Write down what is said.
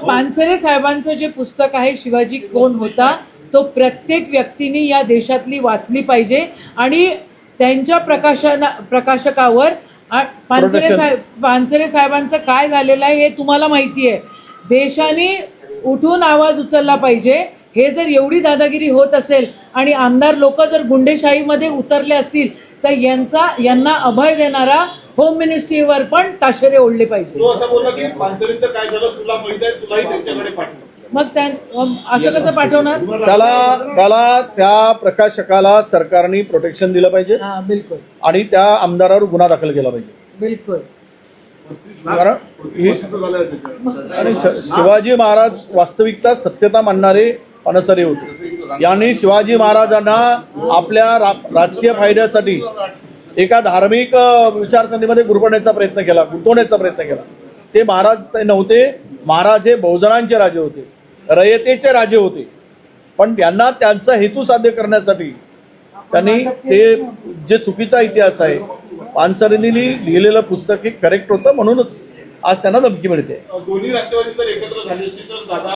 पानसरे साहेबांचं जे पुस्तक आहे शिवाजी कोण होता, तो प्रत्येक व्यक्तीने या देशातली वाचली पाहिजे आणि त्यांच्या प्रकाशकावर पानसरे साहेबांचं काय झालेलं आहे हे तुम्हाला माहिती आहे. देशाने उठून आवाज उचलला पाहिजे. हे जर एवढी दादागिरी होत असेल आणि आमदार लोक जर गुंडेशाहीमध्ये उतरले असतील तर यांना अभय देणारा होम मिनिस्ट्रीवर पण ताशेरे ओढले पाहिजे. तो असं बोलला की पानसरेंचं काय झालं तुला माहित आहे, तुलाही त्यांच्याकडे पाठव. मग असं कसं पाठवणार? त्याला त्या प्रकाशकाला सरकारने प्रोटेक्शन दिलं पाहिजे. हां, बिलकुल. आणि त्या आमदारावर गुन्हा दाखल केला पाहिजे. बिलकुल. कारण शिवाजी महाराज वास्तविकता सत्यता मानणारे पानसरे होते. यांनी शिवाजी महाराजांना आपल्या राजकीय फायद्यासाठी एका धार्मिक विचारसरणीमध्ये गुरबण्याचा प्रयत्न केला, गुंतवण्याचा प्रयत्न केला. ते महाराज नव्हते. महाराज हे बहुजनांचे राजे होते, रयतेचे राजे होते. पण त्यांना त्यांचा हेतू साध्य करण्यासाठी त्यांनी ते जे चुकीचा इतिहास आहे, पानसरेंनी लिहिलेलं पुस्तक हे करेक्ट होतं, म्हणूनच आज त्यांना धमकी मिळते. दोन्ही राष्ट्रवादी जर एकत्र झाले असतील तर दादा